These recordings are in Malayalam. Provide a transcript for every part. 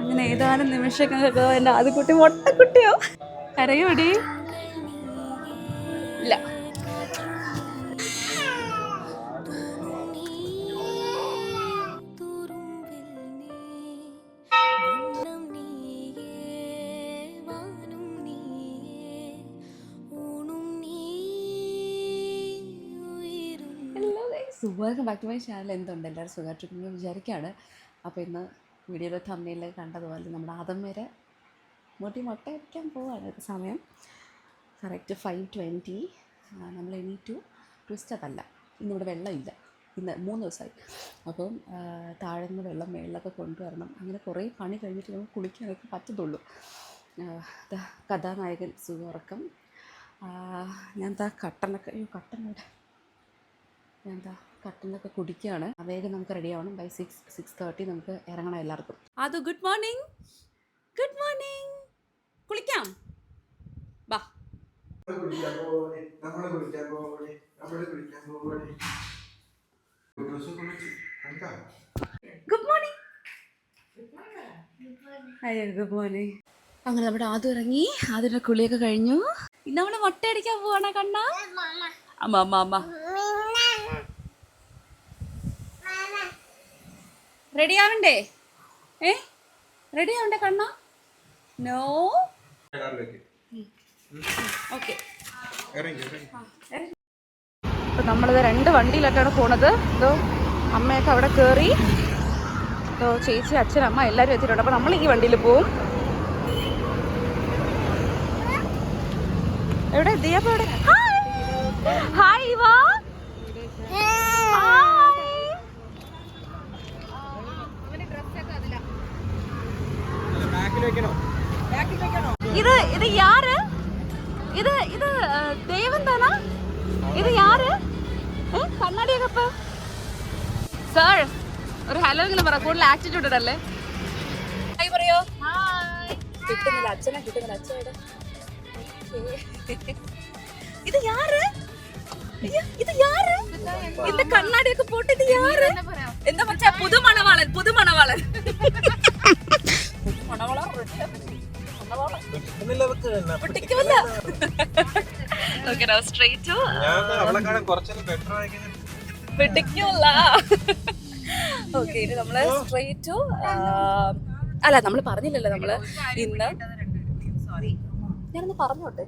അങ്ങനെ ഏതാനും നിമിഷങ്ങൾക്ക് എൻ്റെ ആദ്യക്കുട്ടി മൊട്ടക്കുട്ടിയോ കരയോടി ഇല്ല. Welcome back to my channel. എന്തുണ്ട് എല്ലാവരും സുഖമായിട്ടിരിക്കുന്നു വിചാരിക്കുകയാണ്. അപ്പോൾ ഇന്ന് വീഡിയോയിൽ തമ്മിൽ കണ്ടതുപോലെ നമ്മുടെ ആദം വരെ മുട്ട അടിക്കാൻ പോവുകയാണ്. സമയം കറക്റ്റ് 5:20. നമ്മൾ എണീറ്റു. ട്വിസ്റ്റ് അതല്ല, ഇന്നിവിടെ വെള്ളമില്ല. ഇന്ന് 3 ദിവസമായി. അപ്പം താഴെ നിന്ന് വെള്ളം മേളിലൊക്കെ കൊണ്ടുവരണം. അങ്ങനെ കുറേ പണി കഴിഞ്ഞിട്ട് നമുക്ക് കുളിക്കാനൊക്കെ പറ്റത്തുള്ളൂ. കഥാനായകൻ സുഖമുറക്കം. ഞാൻ കട്ടനൊക്കെ കട്ടനൊക്കെ കുടിക്കുകയാണ്. വേഗം നമുക്ക് റെഡി ആവണം. ബൈ 6:30 നമുക്ക് ഇറങ്ങണം എല്ലാവർക്കും. അത് ഗുഡ് മോർണിംഗ്. Good morning. കുളിക്കാം ബാ. Good morning. അയ്യോ ഗുഡ് മോർണിംഗ്. അങ്ങനെ നമ്മുടെ ആദ്യം ഇറങ്ങി. അതിൻ്റെ കുളിയൊക്കെ കഴിഞ്ഞു. ഇന്ന് നമ്മൾ മുട്ടയടിക്കാൻ പോവാണോ കണ്ണ? അമ്മ അമ്മ അമ്മ റെഡി ആവണ്ടേ? റെഡി ആവണ്ടേ കണ്ണ? നോ. ഓക്കെ. അപ്പം നമ്മളിത് 2 വണ്ടിയിലൊക്കെയാണ് പോണത്. ഇതോ അമ്മയൊക്കെ അവിടെ കയറി. ഇതോ ചേച്ചി അച്ഛൻ അമ്മ എല്ലാവരും എത്തിയിട്ടുണ്ട്. അപ്പം നമ്മൾ ഈ വണ്ടിയിൽ പോവും. എവിടെ ദിയപ്പ എവിടെ? ഹായ് വാ. ഇത് യാര്? ഇത് ദേവൻ താനാ? ഇത് യാര്? കണ്ണാടിയൊക്കെ സാർ ഒരു ഹലോ എങ്കിലും പറ. കൂടുതൽ ആറ്റിറ്റ്യൂഡ് ഇടല്ലേ. ഹായ് പറയോ. കിട്ടുന്നില്ല അച്ഛനെ കിട്ടുന്നില്ല. അച്ഛയുടെ ഇത് യാര്? ഇത് യാര്? இந்த കണ്ണാടിയൊക്കെ പോട്ട് ഇത് യാര്? എന്താ മച്ചാ? പുതുമണവാളൻ. അല്ല നമ്മള് പറഞ്ഞില്ലല്ലോ നമ്മള് ഇന്ന്. ഞാനൊന്ന് പറഞ്ഞോട്ടെ,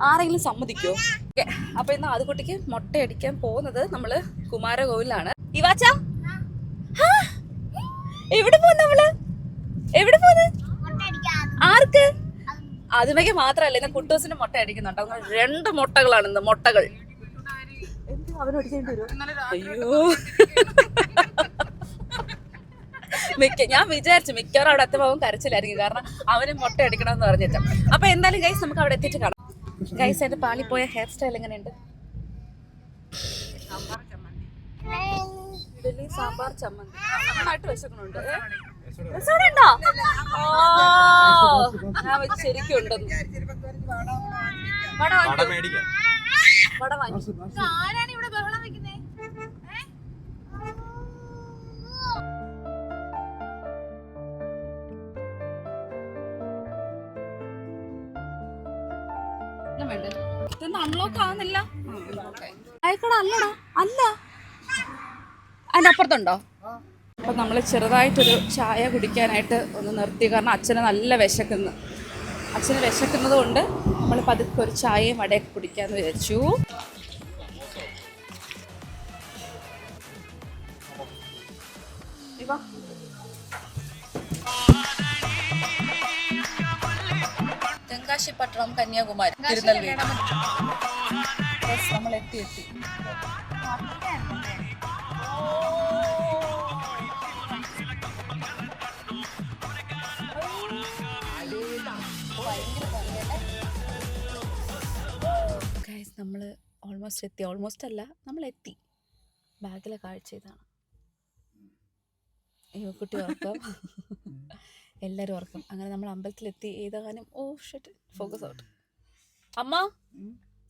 ആരെങ്കിലും സമ്മതിക്കോ? അപ്പൊ ഇന്ന് ആദ്യക്കുട്ടിക്ക് മുട്ടയടിക്കാൻ പോകുന്നത് നമ്മള് കുമാരകോവിലാണ്. ഇവാച്ച എവിടെ പോകും? നമ്മള് എവിടെ പോകുന്നത്? ആർക്ക്? അതുമൊക്കെ മാത്രല്ല, ഇന്ന് കുട്ടൂസിന് മുട്ട അടിക്കുന്നുണ്ട്. 2 മുട്ടകളാണ് ഇന്ന്. മുട്ടകൾ അയ്യോ ഞാൻ വിചാരിച്ചു മിക്കവാറും അവിടെ എത്തുമ്പോൾ കരച്ചിലായിരിക്കും. കാരണം അവന് മുട്ട അടിക്കണമെന്ന് പറഞ്ഞിട്ട്. അപ്പൊ എന്തായാലും ഗൈസ് നമുക്ക് അവിടെ എത്തിയിട്ട് കാണാം. ഗൈസ് എന്റെ പാളി പോയ ഹെയർ സ്റ്റൈൽ എങ്ങനെയുണ്ട്? ഇഡലി സാമ്പാർ ചമ്മന്തി നന്നായിട്ട് വിശക്കുന്നുണ്ട്. ഞാൻ വെച്ച് ശരിക്കും ഉണ്ടെന്ന്. വട വാങ്ങി. ആരാണ് ഇവിടെ ബഹളം വെക്കുന്നേ? ഇതൊന്നും അൺലോക്ക് ആവുന്നില്ല. ആയിക്കോട്ടെ. അല്ലടാ അല്ല, അതിൻ്റെ അപ്പുറത്തുണ്ടോ? അപ്പം നമ്മൾ ചെറുതായിട്ടൊരു ചായ കുടിക്കാനായിട്ട് ഒന്ന് നിർത്തി. കാരണം അച്ഛന് നല്ല വിശക്കുന്നു. അച്ഛന് വിശക്കുന്നത് കൊണ്ട് നമ്മൾ പതുക്കെ ഒരു ചായയും വടയൊക്കെ കുടിക്കാമെന്ന് വിചാരിച്ചു. തെങ്കാശിപ്പട്ടണം, കന്യാകുമാരി, തിരുനെൽവേലി. നമ്മൾ എത്തി. നമ്മൾ ഓൾമോസ്റ്റ് എത്തി. ഓൾമോസ്റ്റ് അല്ല, നമ്മൾ എത്തി. ബാഗിലെ കാഴ്ച ഇതാണ്. അയ്യോ കുട്ടി ഉറക്കം. എല്ലാവരും ഉറക്കം. അങ്ങനെ നമ്മൾ അമ്പലത്തിലെത്തി. ഏതാനും ഫോക്കസ് ഔട്ട്. അമ്മ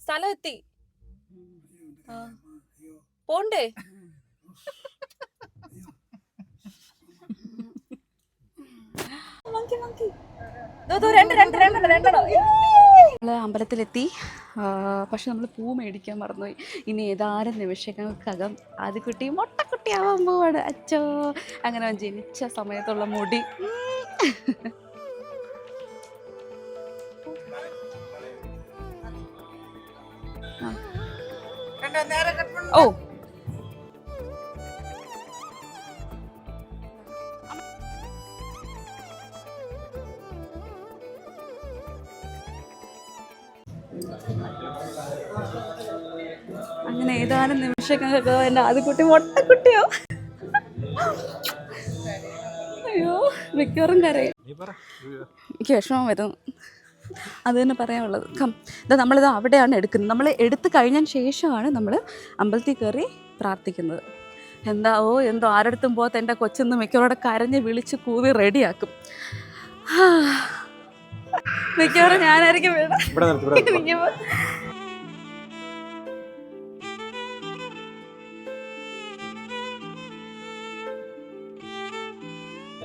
സ്ഥലം എത്തി. പോണ്ടേ? നമ്മൾ അമ്പലത്തിലെത്തി. പക്ഷെ നമ്മൾ പൂ മേടിക്കാൻ മറന്നുപോയി. ഇനി ഏതാനും നിമിഷങ്ങൾക്കകം ആദ്യക്കുട്ടി മൊട്ടക്കുട്ടിയാവാൻ പോവാണ്. അച്ചോ, അങ്ങനെ ജനിച്ച സമയത്തുള്ള മുടി. ഓ, അങ്ങനെ ഏതാനും നിമിഷങ്ങൾക്കകം എൻ്റെ ആദ്യക്കുട്ടി മൊട്ടക്കുട്ടിയോ. അയ്യോ, മിക്കവാറും കരയും. എനിക്ക് വിഷമം വരുന്നു. അത് തന്നെ പറയാനുള്ളത്. ഇതാ നമ്മളിത് അവിടെയാണ് എടുക്കുന്നത്. നമ്മൾ എടുത്തു കഴിഞ്ഞതിന് ശേഷമാണ് നമ്മൾ അമ്പലത്തിൽ കയറി പ്രാർത്ഥിക്കുന്നത്. എന്തോ ആരടുത്തും പോകാത്ത എൻ്റെ കൊച്ചെന്ന് മിക്കവരോടെ കരഞ്ഞ് വിളിച്ച് കൂവി റെഡിയാക്കും. മിക്കവാറും ഞാനായിരിക്കും വേണം.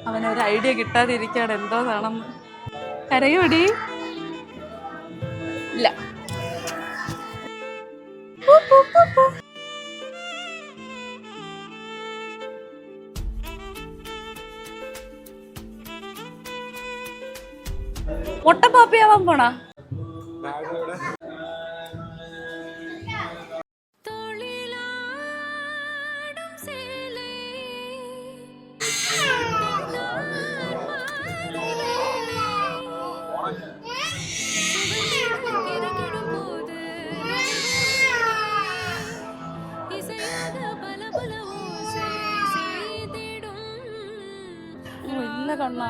അവനൊരു ഐഡിയ കിട്ടാതിരിക്കുകയാണ് എന്തോന്നാണെന്ന്. കരയോടി ഇല്ല. മൊട്ടപ്പാപ്പിയാവാൻ പോണാ? കണ്ണാ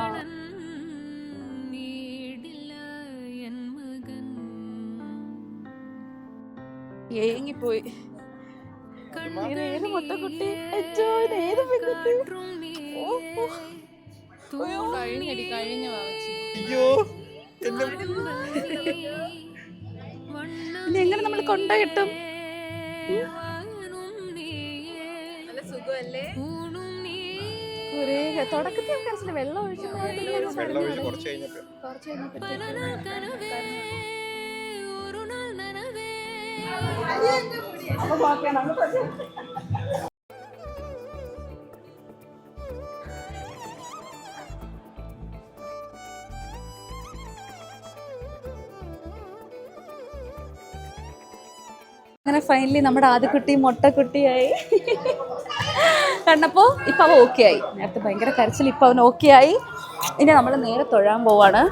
ഏങ്ങിപ്പോയി. മൊട്ടക്കുട്ടി ഇനി എങ്ങനെ നമ്മൾ കൊണ്ട കിട്ടും? സുഖല്ലേ? തുടക്കത്തിൽ കരച്ചില്ല, വെള്ളം ഒഴിച്ച് കുറച്ച് അങ്ങനെ ഫൈനലി നമ്മുടെ ആദ്യക്കുട്ടി മൊട്ടക്കുട്ടിയായി. കണ്ടപ്പോൾ ഇപ്പം അവൻ ഓക്കെ ആയി. നേരത്തെ ഭയങ്കര കരച്ചിൽ, ഇപ്പം അവൻ ഓക്കെ ആയി. ഇനി നമ്മൾ നേരെ തൊഴാൻ പോവാണ്.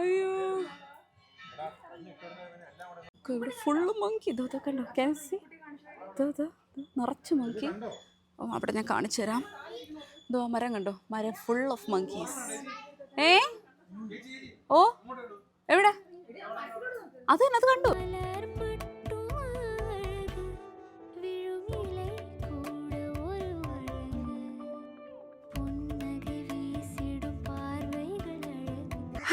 അയ്യോ, ഇവിടെ ഫുള്ള് മങ്കി. ഇതോ കണ്ടോ, ക്യാൻസി നിറച്ച് മങ്കി. ഓ, അവിടെ ഞാൻ കാണിച്ചു തരാം. ഇതോ മരം കണ്ടോ, മരം ഫുൾ ഓഫ് മങ്കീസ്. ഓ, എവിടെ? അത് തന്നെ, അത് കണ്ടു.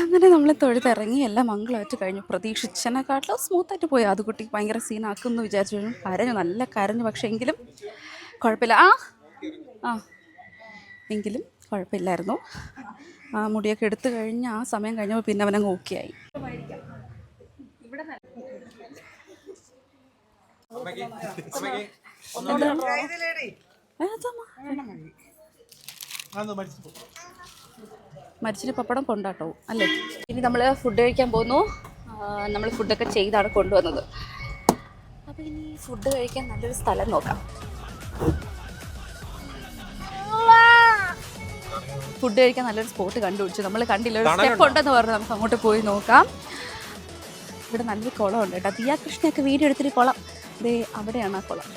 അങ്ങനെ നമ്മൾ തൊഴുതിറങ്ങി എല്ലാം മംഗളമായിട്ട് കഴിഞ്ഞു. പ്രതീക്ഷിച്ചതിനെക്കാട്ടിലും സ്മൂത്തായിട്ട് പോയി. അത് കുട്ടി ഭയങ്കര സീനാക്കും എന്ന് വിചാരിച്ചു. കരഞ്ഞു, നല്ല കരഞ്ഞു. പക്ഷെ എങ്കിലും കുഴപ്പമില്ല. എങ്കിലും കുഴപ്പമില്ലായിരുന്നു. മുടിയൊക്കെ എടുത്തു കഴിഞ്ഞ് ആ സമയം കഴിഞ്ഞപ്പോൾ പിന്നെ അവനങ്ങ് ഓക്കെ ആയി. മരിച്ചിട്ട് പപ്പടം കൊണ്ടാട്ടോ അല്ലേ. ഇനി നമ്മൾ ഫുഡ് കഴിക്കാൻ പോകുന്നു. നമ്മൾ ഫുഡൊക്കെ ചെയ്താണ് കൊണ്ടുവന്നത്. അപ്പോൾ ഇനി ഫുഡ് കഴിക്കാൻ നല്ലൊരു സ്ഥലം നോക്കാം. ഫുഡ് കഴിക്കാൻ നല്ലൊരു സ്പോട്ട് കണ്ടുപിടിച്ചു. നമ്മൾ കണ്ടില്ല, ഒരു സ്റ്റെപ്പ് ഉണ്ടെന്ന് പറഞ്ഞു. നമുക്ക് അങ്ങോട്ട് പോയി നോക്കാം. ഇവിടെ നല്ലൊരു കുളമുണ്ട് കേട്ടോ. ദിയ കൃഷ്ണയൊക്കെ വീഡിയോ എടുത്തിട്ട് കുളം ദേ അവിടെയാണ് ആ കുളം.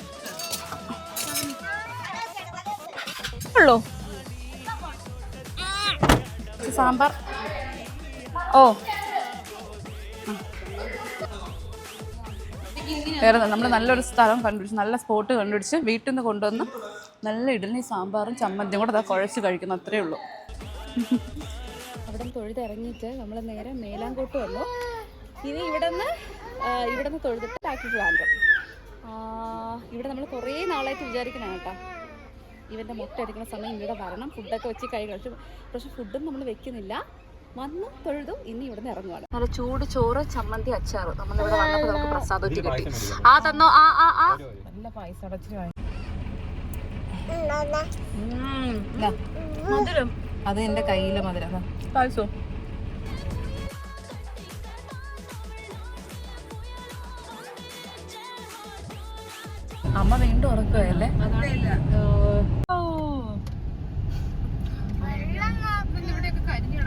ഉള്ളൂ സാമ്പാർ. ഓ വേറെ നമ്മൾ നല്ലൊരു സ്ഥലം കണ്ടുപിടിച്ച്, നല്ല സ്പോട്ട് കണ്ടുപിടിച്ച് വീട്ടിൽ നിന്ന് കൊണ്ടുവന്ന് നല്ല ഇഡലി സാമ്പാറും ചമ്മന്തിയും കൂടെ അതാ കുഴച്ച് കഴിക്കുന്നു. അത്രയേ ഉള്ളൂ. അവിടെ നിന്ന് തൊഴുതിറങ്ങിയിട്ട് നമ്മൾ നേരെ മേലാങ്കോട്ട് വന്നു. ഇനി ഇവിടെ നിന്ന് തൊഴുതിട്ട് ബാക്കി ട്രിവാൻഡ്രം. ഇവിടെ നമ്മൾ കുറേ നാളായിട്ട് വിചാരിക്കണം കേട്ടോ, ഇവൻ്റെ മുട്ട അടിക്കുന്ന സമയം ഇവിടെ വരണം, ഫുഡൊക്കെ വെച്ച് കഴിച്ചു. പക്ഷെ ഫുഡും നമ്മൾ വെക്കുന്നില്ല. വന്ന് തൊഴുതു ഇനി ഇവിടെ നിന്ന് ഇറങ്ങുവാണ്. നല്ല ചൂട് ചോറ്, ചമ്മന്തി, അച്ചാറ്. നമ്മളിവിടെ വന്നപ്പോൾ നമുക്ക് പ്രസാദം കിട്ടി. ആ തന്നോ? നല്ല പായസം അടച്ചു. മധുരം അത് എൻ്റെ കയ്യിലെ മധുരം. പായസോ അമ്മ വീണ്ടും ഉറക്കുകയല്ലേ?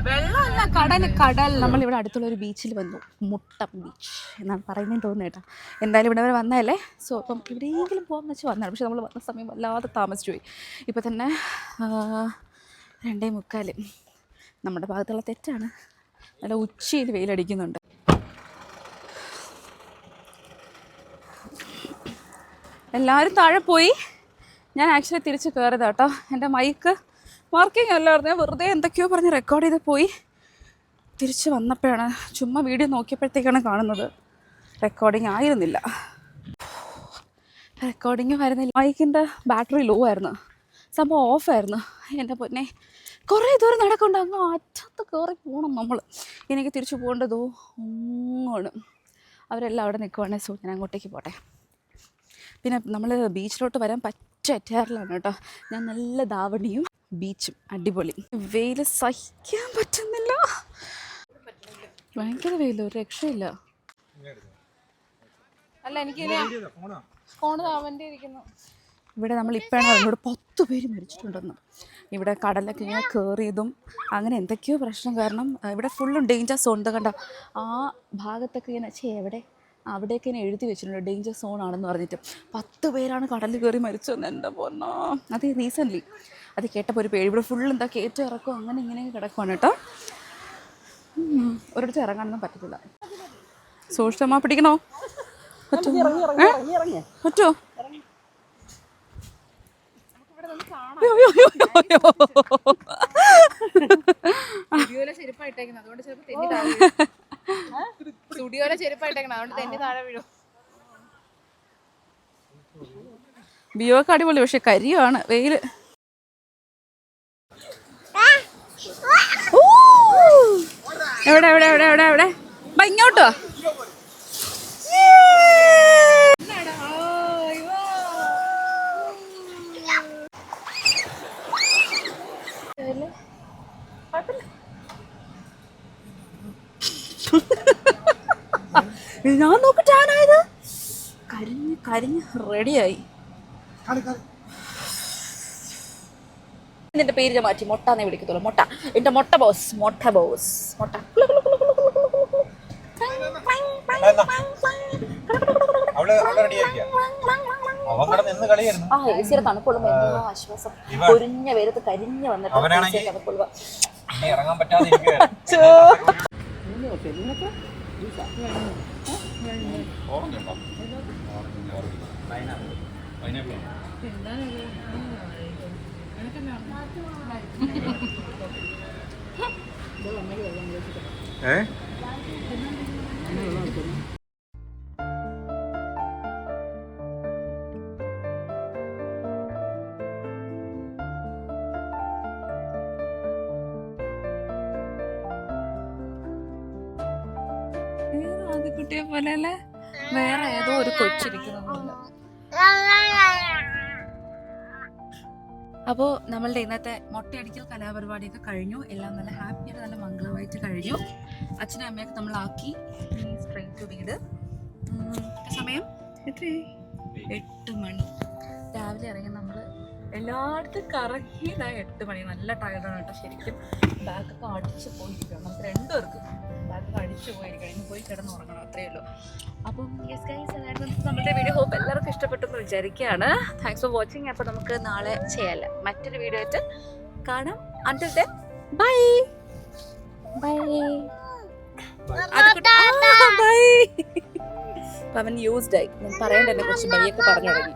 വെള്ളമല്ല, കടൽ. നമ്മളിവിടെ അടുത്തുള്ള ഒരു ബീച്ചിൽ വന്നു. മുട്ടം ബീച്ച് എന്നാണ് പറയുന്നതെന്ന് തോന്നുന്നു കേട്ടോ. എന്തായാലും ഇവിടെ വരെ വന്നതല്ലേ, സോ അപ്പം എവിടെയെങ്കിലും പോകാമെന്ന് വെച്ച് വന്നതാണ്. പക്ഷെ നമ്മൾ വന്ന സമയം വല്ലാതെ താമസിച്ചു പോയി. ഇപ്പം തന്നെ 2:45. നമ്മുടെ ഭാഗത്തുള്ള തെറ്റാണ്. നല്ല ഉച്ചയിൽ വെയിലടിക്കുന്നുണ്ട്. എല്ലാവരും താഴെ പോയി. ഞാൻ ആക്ച്വലി തിരിച്ച് കയറിയതാ കേട്ടോ. എൻ്റെ മൈക്ക് വർക്കിംഗ് അല്ലായിരുന്നു. ഞാൻ വെറുതെ എന്തൊക്കെയോ പറഞ്ഞ് റെക്കോർഡ് ചെയ്ത് പോയി. തിരിച്ച് വന്നപ്പോഴാണ്, ചുമ്മാ വീഡിയോ നോക്കിയപ്പോഴത്തേക്കാണ് കാണുന്നത് റെക്കോർഡിങ് ആയിരുന്നില്ല. റെക്കോർഡിങ് വരുന്നില്ല. മൈക്കിൻ്റെ ബാറ്ററി ലോ ആയിരുന്നു, സംഭവം ഓഫായിരുന്നു. എൻ്റെ പൊന്നെ കുറേ ദൂരം നടക്കണ്ട, അങ്ങ് അറ്റത്ത് കയറി പോകണം നമ്മൾ. എനിക്ക് തിരിച്ചു പോകേണ്ടതോ ഒന്നാണ്. അവരെല്ലാം അവിടെ നിൽക്കുവാണേ. സോ ഞാൻ അങ്ങോട്ടേക്ക് പോട്ടെ. പിന്നെ നമ്മൾ ബീച്ചിലോട്ട് വരാൻ പറ്റാറിലാണ് കേട്ടോ. ഞാൻ നല്ല ധാവണിയും ബീച്ചും അടിപൊളി. വെയിൽ സഹിക്കാൻ പറ്റുന്നില്ല, ഭയങ്കര വെയിൽ, ഒരു രക്ഷയില്ല. അല്ല എനിക്ക് ഫോണ് അവൻ്റെ ഇരിക്കുന്നു. ഇവിടെ നമ്മൾ ഇപ്പോഴാണ് ഇവിടെ 10 പേര് മരിച്ചിട്ടുണ്ടെന്ന്. ഇവിടെ കടലൊക്കെ ഇങ്ങനെ കയറിയതും അങ്ങനെ എന്തൊക്കെയോ പ്രശ്നം കാരണം ഇവിടെ ഫുള്ളും ഡേഞ്ചർ സോൺ. എന്താ കണ്ട ആ ഭാഗത്തൊക്കെ ഇങ്ങനെ എവിടെ അവിടെയൊക്കെ ഇങ്ങനെ എഴുതി വെച്ചിട്ടുണ്ട് ഡേഞ്ചർ സോൺ ആണെന്ന് പറഞ്ഞിട്ട്. 10 പേരാണ് കടലിൽ കയറി മരിച്ചതെന്ന്. എൻ്റെ പൊന്നോ, അത് റീസെൻ്റ്ലി അത് കേട്ടപ്പോൾ ഒരു പേര്. ഇവിടെ ഫുള്ള് എന്താ കയറ്റം ഇറക്കും അങ്ങനെ ഇങ്ങനെ കിടക്കുവാണ് കേട്ടോ. ഒരിടത്ത് ഇറങ്ങാനൊന്നും പറ്റത്തില്ല. സൂക്ഷിച്ചമ്മ പിടിക്കണോ? പറ്റുമോ? സ്റ്റുഡിയോയിലെ ചെരുപ്പായിട്ടേക്കുന്നത്, അതുകൊണ്ട് ചിലപ്പോൾ തെന്നി താഴെ വീഴും. സ്റ്റുഡിയോയിലെ ചെരുപ്പായിട്ടേക്കണം, അതുകൊണ്ട് തെന്നി താഴെ വീഴും. ബിയോ ഒക്കെ അടിപൊളി, പക്ഷെ കരിയാണ് വെയില്. എവിടെ എവിടെ എവിടെ എവിടെ എവിടെ ഇങ്ങോട്ടോ? ഞാൻ നോക്കിട്ടാനായത് കരിഞ്ഞ് കരിഞ്ഞ് റെഡിയായി. നിന്റെ പേര് ഞാൻ മാറ്റി, മൊട്ടാന്നേ വിളിക്കത്തുള്ളൂ. മൊട്ട, എന്റെ മൊട്ട ബോസ്, മൊട്ട ബോസ്, മൊട്ട. തണുപ്പുള്ള ആശ്വാസം. പൊരിഞ്ഞ വെയിലത്ത് കരിഞ്ഞ് വന്നിട്ട് തണുപ്പുള്ള കുട്ടിയെ പോലെ അല്ലേ, വേറെ ഏതോ ഒരു കൊച്ചിരിക്കുന്നു. അപ്പോൾ നമ്മളുടെ ഇന്നത്തെ മുട്ടയടിക്കൽ കലാപരിപാടിയൊക്കെ കഴിഞ്ഞു. എല്ലാം നല്ല ഹാപ്പിയായിട്ട് നല്ല മംഗളമായിട്ട് കഴിഞ്ഞു. അച്ഛനും അമ്മയൊക്കെ നമ്മളാക്കി സ്ട്രെയിറ്റ് ടു വീട്. സമയം എത്രയായി? 8 മണി. രാവിലെ ഇറങ്ങി നമ്മൾ എല്ലായിടത്തും കറങ്ങിയതാ 8 മണി. നല്ല ടയർഡാണ് കേട്ടോ. ശരിക്കും ബാഗൊക്കെ അടിച്ച് പോയിരിക്കണം. നമുക്ക് രണ്ടുപേർക്കും ബാഗൊക്കെ അടിച്ച് പോയിരിക്കണം. ഇന്ന് പോയി കിടന്നുറങ്ങണം, അത്രയേ ഉള്ളൂ. അപ്പം യെസ് ഗൈസ്, അതായിരുന്നു നമ്മുടെ വീഡിയോ. ഹോപ്പ് എല്ലാവർക്കും ഇഷ്ടപ്പെട്ടെന്ന് വിചാരിക്കുകയാണ്. Thanks for watching. അപ്പോൾ നമുക്ക് നാളെ ചെയ്യാമല്ലോ, മറ്റൊരു വീഡിയോ ആയിട്ട് കാണാം. Until then bye bye. Bye. അവൻ യൂസ്ഡ് ആയി, ഞാൻ പറയേണ്ട എന്നെ കുറച്ച് ബൈയൊക്കെ പറഞ്ഞു തുടങ്ങി.